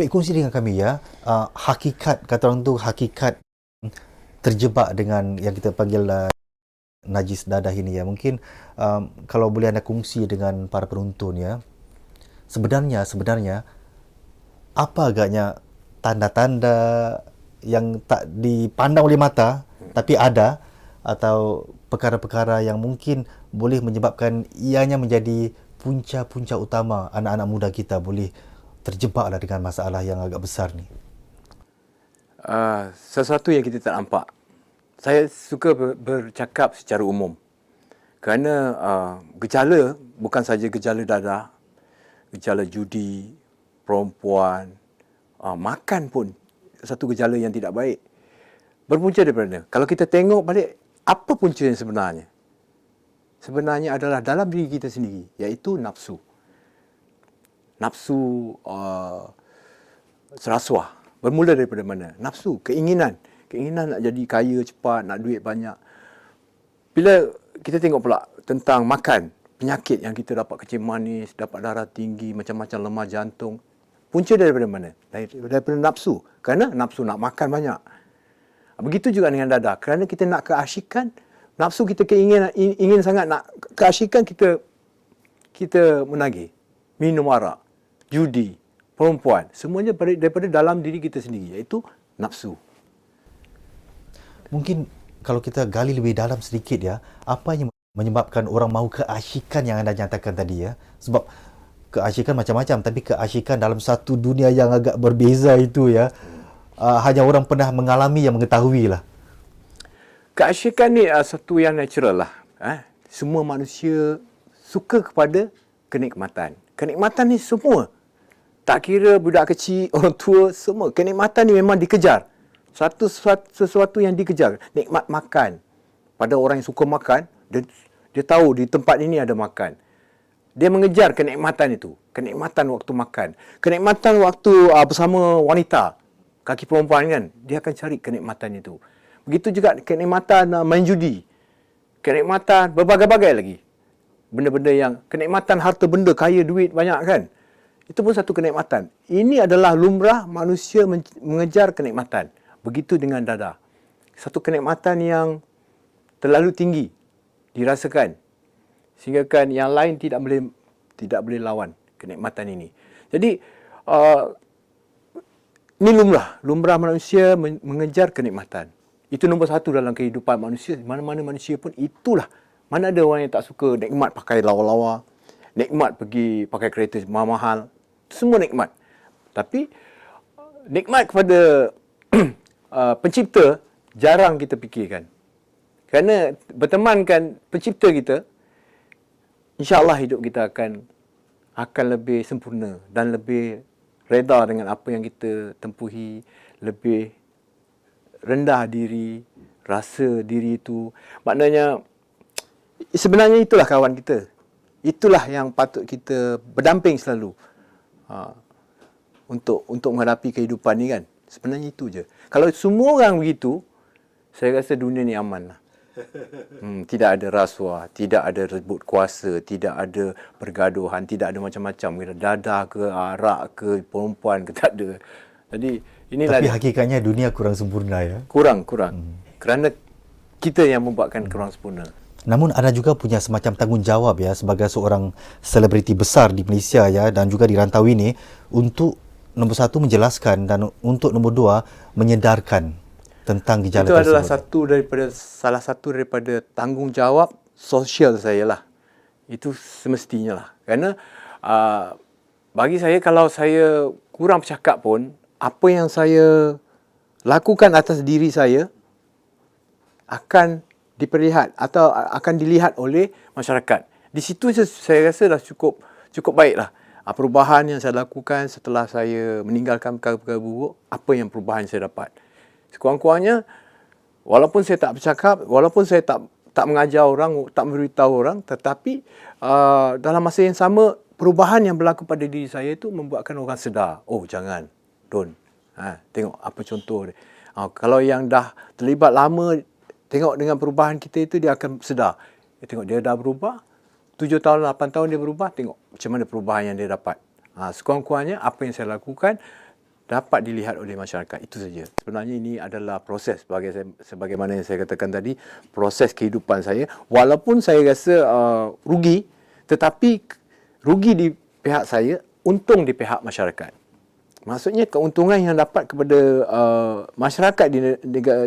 Baik, kongsi dengan kami ya, hakikat, kata orang tu hakikat terjebak dengan yang kita panggil najis dadah ini ya. Mungkin kalau boleh anda kongsi dengan para penonton ya, sebenarnya apa agaknya tanda-tanda yang tak dipandang oleh mata tapi ada, atau perkara-perkara yang mungkin boleh menyebabkan ianya menjadi punca-punca utama anak-anak muda kita boleh terjebaklah dengan masalah yang agak besar ni. Sesuatu yang kita tak nampak. Saya suka bercakap secara umum. Kerana gejala bukan saja gejala dadah, gejala judi, perempuan, makan pun satu gejala yang tidak baik. Berpunca daripada, kalau kita tengok balik, apa punca yang sebenarnya? Sebenarnya adalah dalam diri kita sendiri, iaitu nafsu. Nafsu serasuah. Bermula daripada mana? Nafsu, keinginan. Keinginan nak jadi kaya cepat, nak duit banyak. Bila kita tengok pula tentang makan, penyakit yang kita dapat kencing manis, dapat darah tinggi, macam-macam lemah jantung. Punca daripada mana? Daripada nafsu. Kerana nafsu nak makan banyak. Begitu juga dengan dadah. Kerana kita nak keasyikan, nafsu kita ingin sangat nak keasyikan, kita menagih. Minum arak, judi, perempuan. Semuanya daripada dalam diri kita sendiri, iaitu nafsu. Mungkin kalau kita gali lebih dalam sedikit ya, apa yang menyebabkan orang mahu keasyikan yang anda nyatakan tadi ya? Sebab keasyikan macam-macam, tapi keasyikan dalam satu dunia yang agak berbeza itu ya, hanya orang pernah mengalami yang mengetahui lah. Keasyikan ni satu yang natural lah. Semua manusia suka kepada kenikmatan. Kenikmatan ni semua. Tak kira budak kecil, orang tua, semua. Kenikmatan ni memang dikejar. Sesuatu yang dikejar. Nikmat makan. Pada orang yang suka makan, dia tahu di tempat ini ada makan. Dia mengejar kenikmatan itu. Kenikmatan waktu makan. Kenikmatan waktu bersama wanita. Kaki perempuan kan. Dia akan cari kenikmatan itu. Begitu juga kenikmatan main judi. Kenikmatan berbagai-bagai lagi. Benda-benda yang, kenikmatan harta benda, kaya, duit banyak kan. Itu pun satu kenikmatan. Ini adalah lumrah manusia mengejar kenikmatan. Begitu dengan dadah. Satu kenikmatan yang terlalu tinggi dirasakan. Sehingga kan yang lain tidak boleh lawan kenikmatan ini. Jadi, ini lumrah manusia mengejar kenikmatan. Itu nombor satu dalam kehidupan manusia. Mana-mana manusia pun itulah. Mana ada orang yang tak suka nikmat pakai lawa-lawa, nikmat pergi pakai kereta mahal-mahal. Semua nikmat. Tapi nikmat kepada pencipta jarang kita fikirkan. Kerana bertemankan pencipta kita, insya-Allah hidup kita akan lebih sempurna dan lebih reda dengan apa yang kita tempuhi, lebih rendah diri, rasa diri itu. Maknanya sebenarnya itulah kawan kita. Itulah yang patut kita berdamping selalu untuk menghadapi kehidupan ni kan. Sebenarnya itu je. Kalau semua orang begitu, saya rasa dunia ni aman lah. Tidak ada rasuah, tidak ada rebut kuasa, tidak ada pergaduhan, tidak ada macam-macam. Dadah ke, arak ke, perempuan ke, tak ada. Jadi inilah. Tapi hakikatnya dunia kurang sempurna ya. Kurang. Kerana kita yang membuatkan kurang sempurna. Namun anda juga punya semacam tanggungjawab ya sebagai seorang selebriti besar di Malaysia ya, dan juga di rantau ini, untuk nombor satu menjelaskan dan untuk nombor dua menyedarkan tentang gejala itu tersebut. Adalah salah satu daripada tanggungjawab sosial saya lah. Itu semestinya lah. Kerana bagi saya, kalau saya kurang bercakap pun, apa yang saya lakukan atas diri saya akan diperlihat atau akan dilihat oleh masyarakat. Di situ saya rasa dah cukup baiklah. Perubahan yang saya lakukan setelah saya meninggalkan perkara-perkara buruk, apa yang perubahan saya dapat. Sekurang-kurangnya, walaupun saya tak bercakap, walaupun saya tak mengajar orang, tak memberitahu orang, tetapi dalam masa yang sama, perubahan yang berlaku pada diri saya itu membuatkan orang sedar. Oh, jangan, don't. Tengok apa contoh dia. Kalau yang dah terlibat lama, tengok dengan perubahan kita itu, dia akan sedar. Tengok dia dah berubah, 7 tahun, 8 tahun dia berubah, tengok macam mana perubahan yang dia dapat. Sekurang-kurangnya apa yang saya lakukan dapat dilihat oleh masyarakat. Itu saja. Sebenarnya ini adalah proses sebagaimana yang saya katakan tadi, proses kehidupan saya. Walaupun saya rasa rugi, tetapi rugi di pihak saya, untung di pihak masyarakat. Maksudnya keuntungan yang dapat kepada masyarakat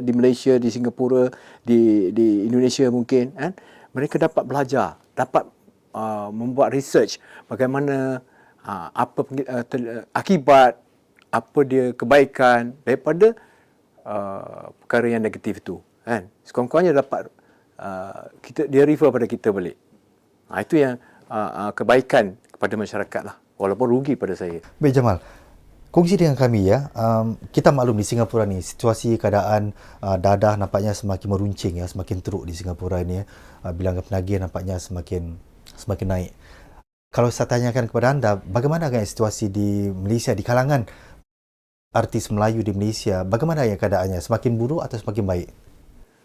di Malaysia, di Singapura, di Indonesia mungkin, kan? Mereka dapat belajar, dapat membuat research bagaimana akibat, apa dia kebaikan daripada perkara yang negatif tu, kan? Sekurang-kurangnya dapat dia refer pada kita balik. Itu yang kebaikan kepada masyarakat lah, walaupun rugi pada saya. Baik Jamal, kongsi dengan kami ya. Kita maklum di Singapura ni situasi keadaan dadah nampaknya semakin meruncing ya, semakin teruk di Singapura ini ya. Bilangan penagih nampaknya semakin naik. Kalau saya tanyakan kepada anda, bagaimana agaknya situasi di Malaysia di kalangan artis Melayu di Malaysia, bagaimana ya keadaannya? Semakin buruk atau semakin baik?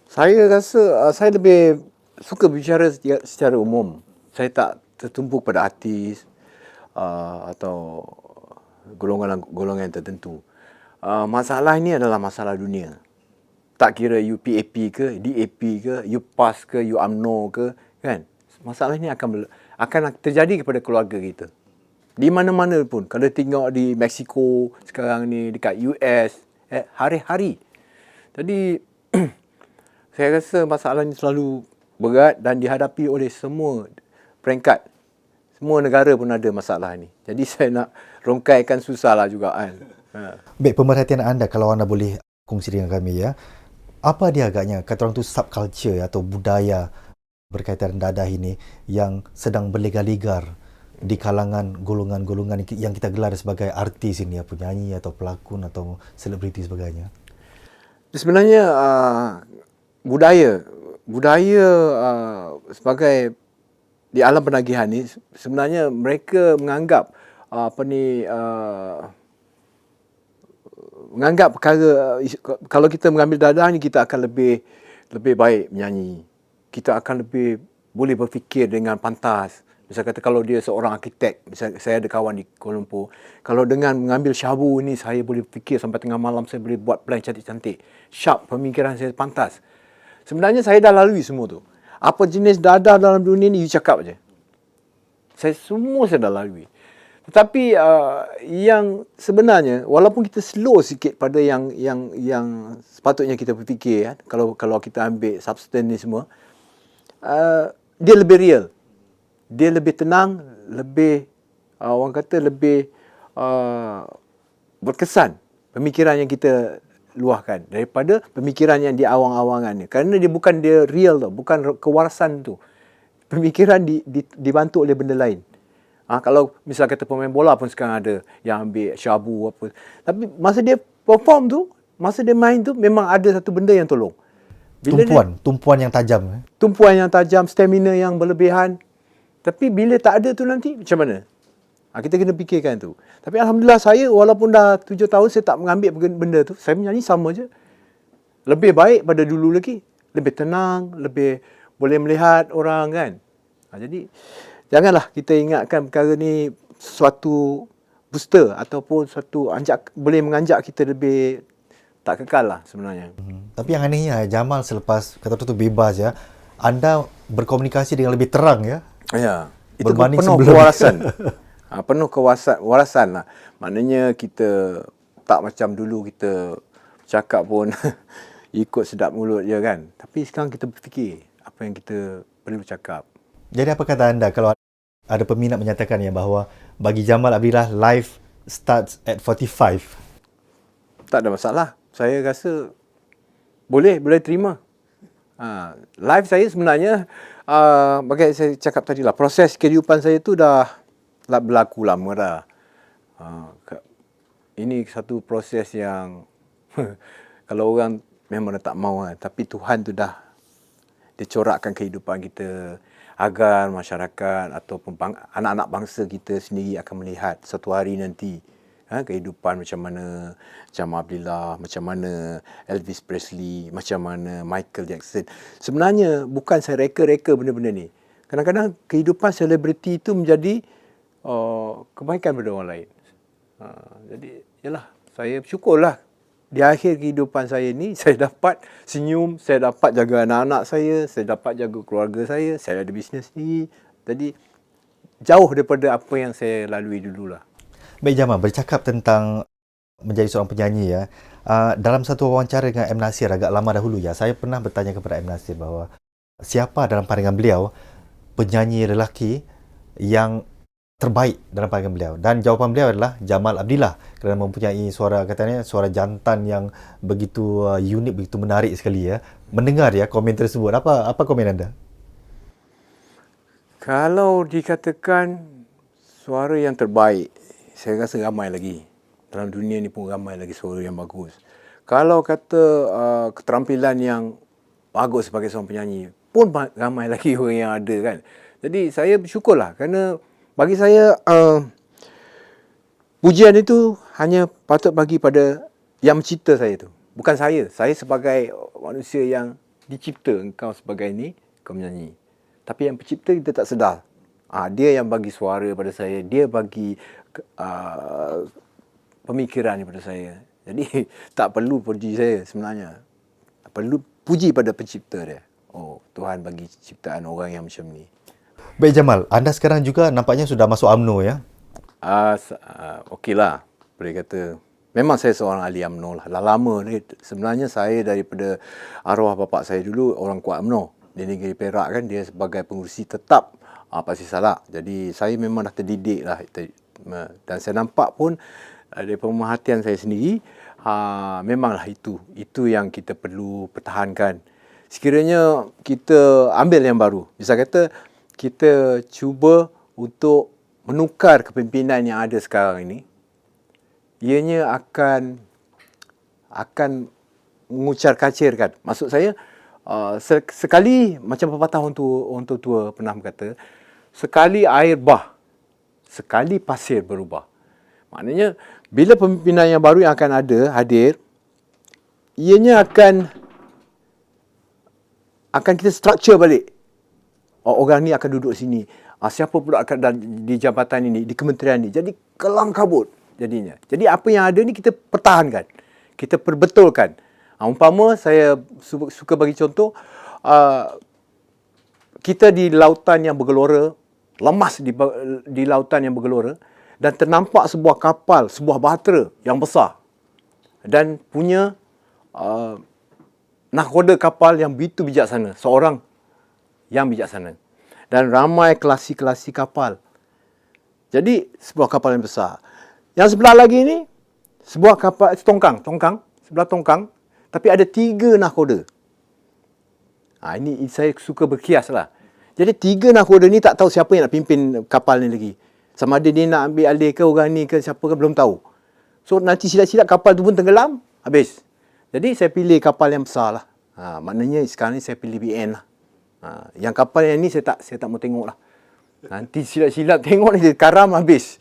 Saya rasa saya lebih suka bicara secara umum. Saya tak tertumpu pada artis atau golongan tertentu. Masalah ini adalah masalah dunia. Tak kira you PAP ke, DAP ke, you PAS ke, you UMNO ke, kan? Masalah ini akan terjadi kepada keluarga kita. Di mana-mana pun. Kalau tengok di Mexico sekarang ni, dekat US, hari-hari. Jadi, saya rasa masalah ini selalu berat dan dihadapi oleh semua peringkat. Semua negara pun ada masalah ni. Jadi, saya nak rongkaikan susahlah juga kan. Baik, pemerhatian anda kalau anda boleh kongsi dengan kami ya. Apa dia agaknya, kata orang tu subculture atau budaya berkaitan dadah ini yang sedang berlegar-legar di kalangan golongan-golongan yang kita gelar sebagai artis ini, penyanyi atau pelakon atau selebriti sebagainya? Sebenarnya budaya sebagai di alam penagihan ni, sebenarnya mereka menganggap menganggap perkara, kalau kita mengambil dadah ni, kita akan lebih baik menyanyi. Kita akan lebih boleh berfikir dengan pantas. Misal kata kalau dia seorang arkitek, misal saya ada kawan di Kuala Lumpur, kalau dengan mengambil syabu ni saya boleh fikir sampai tengah malam, saya boleh buat plan cantik-cantik. Sharp, pemikiran saya pantas. Sebenarnya saya dah lalui semua tu. Apa jenis dadah dalam dunia ni, you cakap je. Saya dah lalui. Tetapi yang sebenarnya, walaupun kita slow sikit pada yang sepatutnya kita berfikir, kan? Kalau kita ambil substance ni semua, dia lebih real. Dia lebih tenang, lebih orang kata lebih berkesan pemikiran yang kita luahkan daripada pemikiran yang di awang-awangan ni. Kerana dia real tau, bukan kewarasan tu. Pemikiran dibantu oleh benda lain. Kalau misal kata pemain bola pun sekarang ada yang ambil syabu apa. Tapi masa dia perform tu, masa dia main tu, memang ada satu benda yang tolong. Tumpuan yang tajam. Tumpuan yang tajam, stamina yang berlebihan. Tapi bila tak ada tu nanti, macam mana? Kita kena fikirkan tu. Tapi Alhamdulillah saya, walaupun dah 7 tahun, saya tak mengambil benda tu. Saya menyanyi sama je. Lebih baik pada dulu lagi. Lebih tenang, lebih boleh melihat orang kan. Jadi, janganlah kita ingatkan perkara ni suatu booster ataupun suatu boleh menganjak kita lebih tak kekal lah sebenarnya. Tapi yang anehnya, Jamal selepas kata tu bebas ya, anda berkomunikasi dengan lebih terang ya. Ya, itu penuh kewarasan. Penuh kewarasan lah. Maknanya kita tak macam dulu kita cakap pun ikut sedap mulut je kan. Tapi sekarang kita berfikir apa yang kita perlu cakap. Jadi apa kata anda kalau ada peminat menyatakan ya bahawa bagi Jamal Abdillah life starts at 45? Tak ada masalah. Saya rasa boleh terima. Life saya sebenarnya bagi saya cakap tadi lah, proses kehidupan saya tu dah berlaku lama dah. Ini satu proses yang kalau orang memang dah tak mahu, tapi Tuhan tu dah dicorakkan kehidupan kita agar masyarakat ataupun anak-anak bangsa kita sendiri akan melihat satu hari nanti kehidupan macam mana Jamal Abdillah, macam mana Elvis Presley, macam mana Michael Jackson. Sebenarnya bukan saya reka-reka benda-benda ni. Kadang-kadang kehidupan selebriti itu menjadi kebaikan pada orang lain. Jadi, yalah, saya bersyukurlah di akhir kehidupan saya ni, saya dapat senyum, saya dapat jaga anak-anak saya dapat jaga keluarga saya ada bisnes sendiri. Jadi jauh daripada apa yang saya lalui dululah. Baik Jamal, bercakap tentang menjadi seorang penyanyi ya. Dalam satu wawancara dengan M. Nasir agak lama dahulu ya, saya pernah bertanya kepada M. Nasir bahawa siapa dalam pandangan beliau penyanyi lelaki yang terbaik dalam pandangan beliau, dan jawapan beliau adalah Jamal Abdillah kerana mempunyai suara, katanya suara jantan yang begitu unik, begitu menarik sekali ya. Mendengar ya komen tersebut, apa komen anda? Kalau dikatakan suara yang terbaik, saya rasa ramai lagi. Dalam dunia ni pun ramai lagi suara yang bagus. Kalau kata keterampilan yang bagus sebagai seorang penyanyi, pun ramai lagi orang yang ada kan. Jadi saya bersyukurlah kerana bagi saya pujian itu hanya patut bagi pada yang mencipta saya tu. Bukan saya. Saya sebagai manusia yang dicipta, engkau sebagai ni, kau menyanyi. Tapi yang pencipta kita tak sedar. Dia yang bagi suara pada saya. Dia bagi pemikiran pada saya. Jadi tak perlu puji saya sebenarnya. Perlu puji pada pencipta dia. Oh, Tuhan bagi ciptaan orang yang macam ni. Baik Jamal, anda sekarang juga nampaknya sudah masuk UMNO ya? Okeylah. Boleh kata. Memang saya seorang ahli UMNO lah. Dah lama ni. Sebenarnya saya daripada arwah bapa saya dulu orang kuat UMNO. Di negeri Perak kan, dia sebagai pengurusi tetap Pasir Salak. Jadi saya memang dah terdidik lah. Dan saya nampak pun dari pemerhatian saya sendiri, memanglah itu yang kita perlu pertahankan. Sekiranya kita ambil yang baru, bisa kata kita cuba untuk menukar kepimpinan yang ada sekarang ini, ianya akan mengucar-kacirkan. Maksud saya, sekali, macam pepatah orang tua pernah berkata, sekali air bah, sekali pasir berubah. Maknanya, bila pemimpinan yang baru yang akan hadir, ianya akan kita structure balik. Orang ni akan duduk sini. Siapa pula akan di jabatan ini, di kementerian ini. Jadi, kelam kabut jadinya. Jadi, apa yang ada ni kita pertahankan. Kita perbetulkan. Umpama, saya suka bagi contoh, kita di lautan yang bergelora, lemas di lautan yang bergelora, dan ternampak sebuah kapal, sebuah bahtera yang besar. Dan punya nahkoda kapal yang begitu bijaksana. Seorang yang bijaksana. Dan ramai kelasi-kelasi kapal. Jadi, sebuah kapal yang besar. Yang sebelah lagi ni, sebuah kapal, tongkang. Sebelah tongkang. Tapi ada 3 nahkoda. Ini saya suka berkias lah. Jadi 3 nahkoda ni tak tahu siapa yang nak pimpin kapal ni lagi. Sama ada dia nak ambil alih ke orang ni ke siapa ke belum tahu. So nanti silap-silap kapal tu pun tenggelam, habis. Jadi saya pilih kapal yang besar lah. Maknanya sekarang ni saya pilih BN lah. Yang kapal yang ni saya tak mau tengok lah. Nanti silap-silap tengok ni karam habis.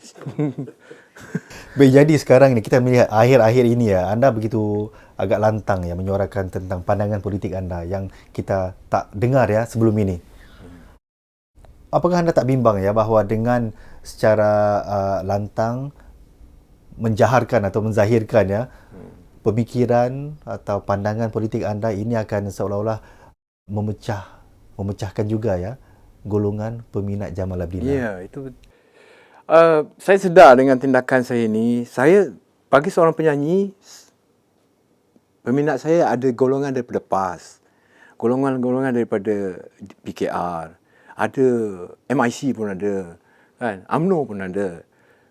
Baik, jadi sekarang ni kita melihat akhir-akhir ini ya, anda begitu agak lantang ya menyuarakan tentang pandangan politik anda yang kita tak dengar ya sebelum ini. Apakah anda tak bimbang ya bahawa dengan secara lantang menjaharkan atau menzahirkan ya pemikiran atau pandangan politik anda ini akan seolah-olah memecahkan juga ya golongan peminat Jamal Abdillah? Ya, itu saya sedar dengan tindakan saya ni. Saya bagi seorang penyanyi, peminat saya ada golongan daripada PAS, golongan daripada PKR, ada MIC pun ada, kan? UMNO pun ada.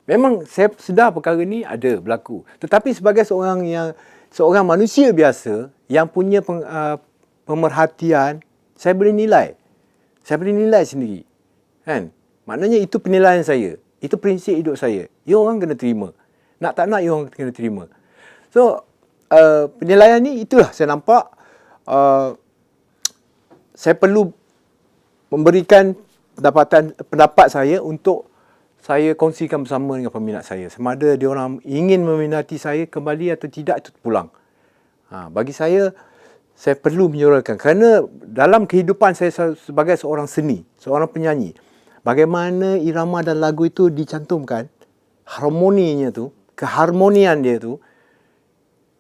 Memang saya sedar perkara ni ada berlaku. Tetapi sebagai seorang manusia biasa yang punya pemerhatian, saya boleh nilai. Saya boleh nilai sendiri. Kan? Maknanya itu penilaian saya. Itu prinsip hidup saya. Ya, orang kena terima. Nak tak nak, ya orang kena terima. So, penilaian ni itulah saya nampak saya perlu memberikan pendapat saya untuk saya kongsikan bersama dengan peminat saya. Sama ada dia orang ingin meminati saya kembali atau tidak, itu pulang. Bagi saya perlu menyuarakan. Kerana dalam kehidupan saya sebagai seorang seni, seorang penyanyi, bagaimana irama dan lagu itu dicantumkan, harmoninya tu, keharmonian dia tu,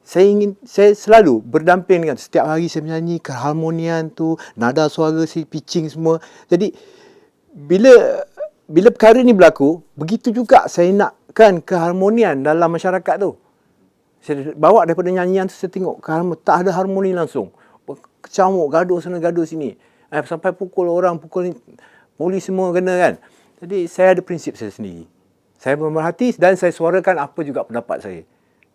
saya selalu berdamping dengan setiap hari saya menyanyi, keharmonian tu, nada suara si pitching semua. Jadi bila perkara ni berlaku, begitu juga saya nakkan keharmonian dalam masyarakat tu. Saya bawa daripada nyanyian tu, saya tengok tak ada harmoni langsung. Kecamuk, gaduh sana, gaduh sini. Sampai pukul orang, pukul ni, polis semua kena kan. Jadi saya ada prinsip saya sendiri. Saya memerhati dan saya suarakan apa juga pendapat saya.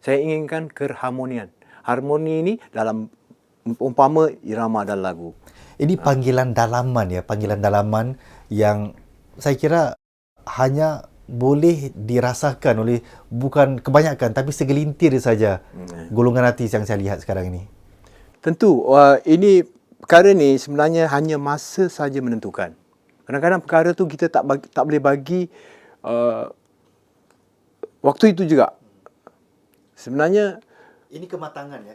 Saya inginkan keharmonian. Harmoni ni dalam umpama irama dan lagu. Ini panggilan dalaman ya, panggilan dalaman yang saya kira hanya boleh dirasakan oleh bukan kebanyakan tapi segelintir saja golongan artis yang saya lihat sekarang ini. Tentu, ini perkara ni sebenarnya hanya masa saja menentukan. Kadang-kadang perkara tu kita tak boleh bagi waktu itu juga. Sebenarnya Ini kematangan ya.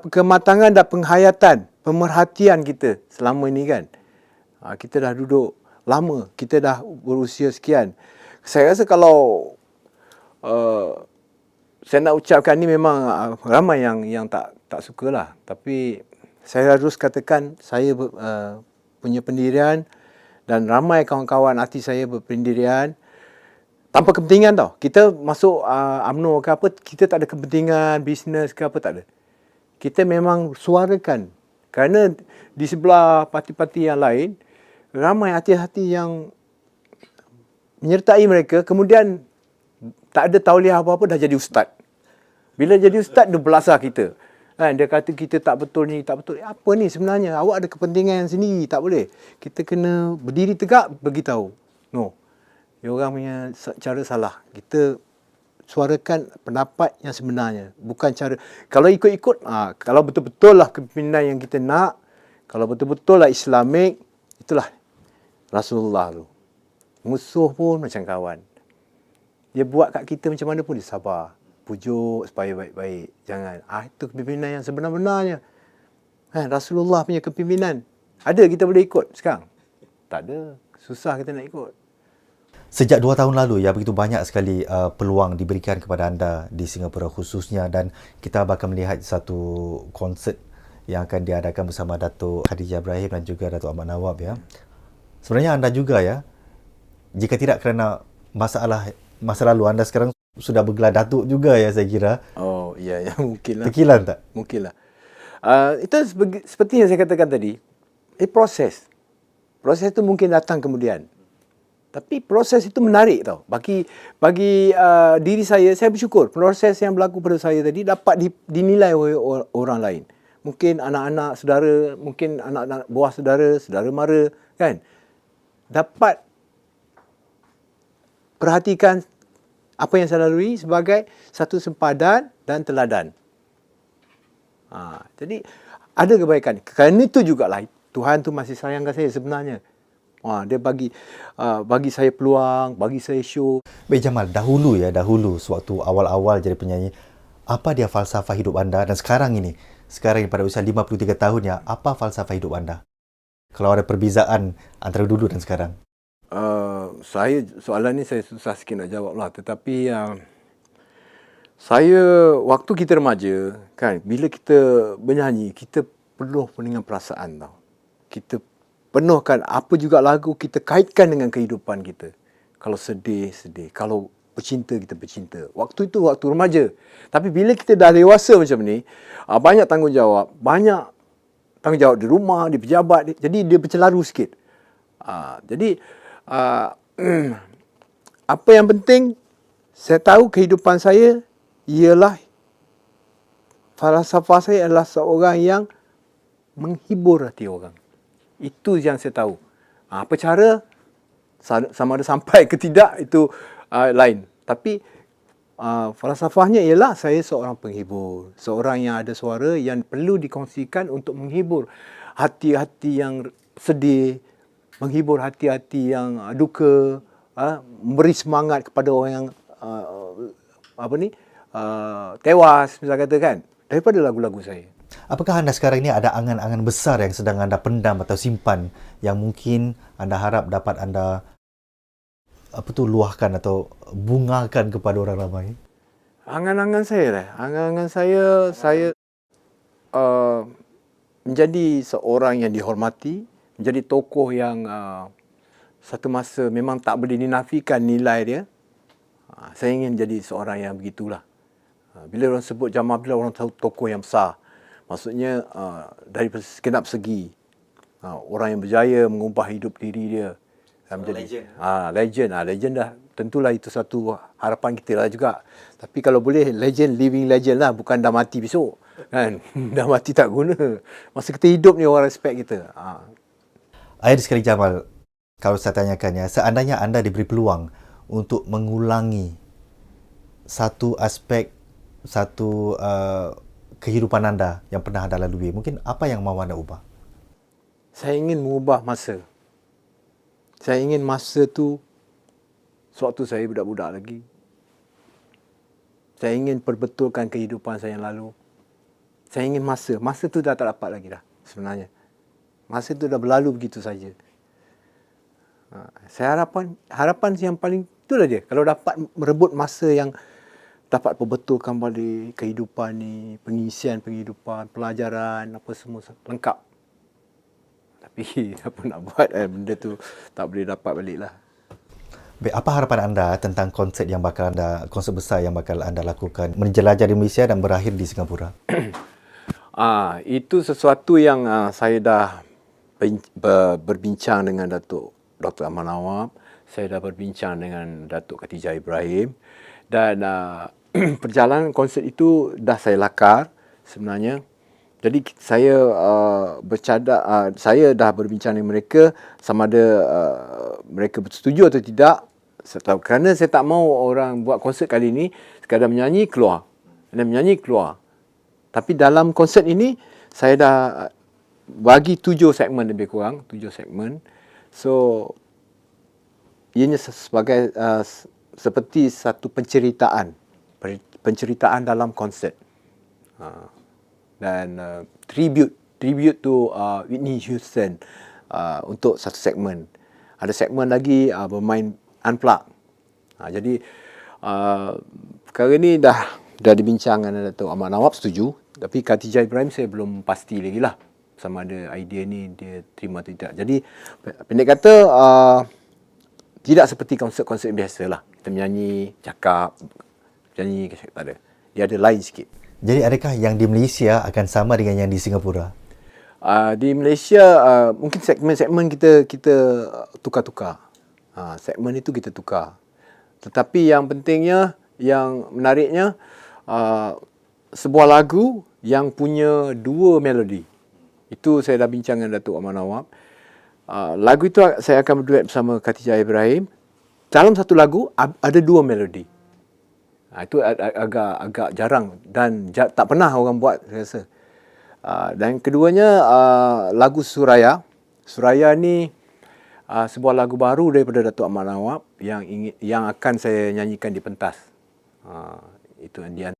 Kematangan dan penghayatan, pemerhatian kita selama ini kan. Kita dah duduk lama, kita dah berusia sekian. Saya rasa kalau saya nak ucapkan ni memang ramai yang tak sukalah. Tapi saya harus katakan saya punya pendirian dan ramai kawan-kawan artis saya berpendirian tanpa kepentingan tau. Kita masuk UMNO ke apa, kita tak ada kepentingan bisnes ke apa, tak ada. Kita memang suarakan. Kerana di sebelah parti-parti yang lain, ramai artis-artis yang menyertai mereka, kemudian tak ada tauliah apa-apa, dah jadi ustaz. Bila jadi ustaz, dia belasah kita. Dia kata kita tak betul ni, tak betul. Apa ni sebenarnya? Awak ada kepentingan sendiri, tak boleh. Kita kena berdiri tegak, beritahu. No. Dia orang punya cara salah. Kita suarakan pendapat yang sebenarnya. Bukan cara, kalau ikut-ikut, kalau betul-betul lah kepimpinan yang kita nak, kalau betul-betul lah Islamik, itulah Rasulullah tu. Musuh pun macam kawan. Dia buat kat kita macam mana pun dia sabar. Pujuk supaya baik-baik. Jangan. Itu kepimpinan yang sebenar-benarnya. Rasulullah punya kepimpinan. Ada kita boleh ikut sekarang? Tak ada. Susah kita nak ikut. Sejak 2 tahun lalu ya, begitu banyak sekali peluang diberikan kepada anda di Singapura khususnya, dan kita bakal melihat satu konsert yang akan diadakan bersama Datuk Khadijah Ibrahim dan juga Datuk Ahmad Nawab ya. Sebenarnya anda juga ya, jika tidak kerana masa lalu anda sekarang sudah bergelar Datuk juga ya, saya kira. Oh, ya mungkinlah. Tekilan tak? Mungkinlah. Itu seperti yang saya katakan tadi, proses. Proses itu mungkin datang kemudian. Tapi proses itu menarik tau. Bagi diri saya bersyukur. Proses yang berlaku pada saya tadi dapat dinilai oleh orang lain. Mungkin anak-anak saudara, mungkin anak-anak buah saudara mara, kan? Dapat perhatikan apa yang saya lalui sebagai satu sempadan dan teladan. Jadi ada kebaikan. Kerana itu jugalah Tuhan tu masih sayangkan saya sebenarnya. Dia bagi saya peluang, bagi saya show. Baik Jamal, dahulu sewaktu awal-awal jadi penyanyi, apa dia falsafah hidup anda? Dan sekarang pada usia 53 tahun ya, apa falsafah hidup anda? Kalau ada perbezaan antara dulu dan sekarang. Soalan ni saya susah sikit nak jawab lah. Tetapi saya waktu kita remaja kan, bila kita bernyanyi, kita penuh dengan perasaan tau. Kita penuhkan apa juga lagu, kita kaitkan dengan kehidupan kita. Kalau sedih, kalau bercinta, kita bercinta. Waktu itu waktu remaja. Tapi bila kita dah dewasa macam ni, banyak tanggungjawab di rumah, di pejabat, jadi dia bercelaru sikit. Jadi apa yang penting, saya tahu kehidupan saya ialah, falsafah saya adalah seorang yang menghibur hati orang. Itu yang saya tahu. Apa cara, sama ada sampai ke tidak, itu lain. Tapi falsafahnya ialah saya seorang penghibur. Seorang yang ada suara yang perlu dikongsikan untuk menghibur hati-hati yang sedih, menghibur hati-hati yang duka, memberi semangat kepada orang yang tewas, misalnya kata kan, daripada lagu-lagu saya. Apakah anda sekarang ini ada angan-angan besar yang sedang anda pendam atau simpan yang mungkin anda harap dapat anda luahkan atau bungakan kepada orang ramai? Angan-angan saya lah. Angan-angan saya menjadi seorang yang dihormati, menjadi tokoh yang satu masa memang tak boleh dinafikan nilai dia. Saya ingin jadi seorang yang begitulah. Bila orang sebut Jamal Abdullah, orang tahu tokoh yang besar. Maksudnya dari segenap segi. Orang yang berjaya mengubah hidup diri dia. Menjadi legend. Legend dah. Tentulah itu satu harapan kita lah juga. Tapi kalau boleh legend, living legend lah. Bukan dah mati besok. Kan? Dah mati tak guna. Masa kita hidup ni orang respect kita. Akhir sekali Jamal, kalau saya tanyakan ya, seandainya anda diberi peluang untuk mengulangi satu aspek, satu kehidupan anda yang pernah anda lalui, mungkin apa yang mahu anda ubah? Saya ingin mengubah masa. Saya ingin masa tu sewaktu saya budak-budak lagi. Saya ingin perbetulkan kehidupan saya yang lalu. Saya ingin masa. Masa tu dah tak dapat lagi dah sebenarnya. Masa tu dah berlalu begitu saja. Saya harapan yang paling itulah dia. Kalau dapat merebut masa yang dapat perbetulkan balik kehidupan ni, pengisian kehidupan, pelajaran, apa semua lengkap. Tapi apa nak buat, benda tu tak boleh dapat balik lah. Baik, apa harapan anda tentang konsert besar yang bakal anda lakukan menjelajah di Malaysia dan berakhir di Singapura? Itu sesuatu yang saya dah berbincang dengan Datuk Dr. Ahmad Nawab. Saya dah berbincang dengan Datuk Khatijah Ibrahim. Dan perjalanan konsert itu dah saya lakar sebenarnya. Jadi saya saya dah berbincang dengan mereka sama ada mereka bersetuju atau tidak. Kerana saya tak mahu orang buat konsert kali ini sekadar menyanyi keluar. Tapi dalam konsert ini saya dah bagi 7 segmen lebih kurang, 7 segmen. So ianya sebagai seperti satu penceritaan dalam konsert. Dan tribute to Whitney Houston untuk satu segmen. Ada segmen lagi bermain unplug. Jadi perkara ni dah dibincang dengan Datuk Ahmad Nawab, setuju. Tapi Khatijah Ibrahim saya belum pasti lagi lah sama ada idea ni dia terima atau tidak. Jadi pendek kata tidak seperti konsert-konsert biasa lah. Kita menyanyi, cakap, menyanyi, tak ada. Dia ada lain sikit. Jadi adakah yang di Malaysia akan sama dengan yang di Singapura? Di Malaysia mungkin segmen-segmen kita tukar-tukar. Segmen itu kita tukar. Tetapi yang pentingnya, yang menariknya, sebuah lagu yang punya 2 melodi. Itu saya dah bincang dengan Datuk Ahmad Nawab. Lagu itu saya akan berduet bersama Khatijah Ibrahim. Dalam satu lagu ada 2 melodi. Itu agak jarang dan tak pernah orang buat, saya rasa. Dan keduanya lagu Suraya. Suraya ni sebuah lagu baru daripada Datuk Ahmad Nawab yang akan saya nyanyikan di pentas. Itu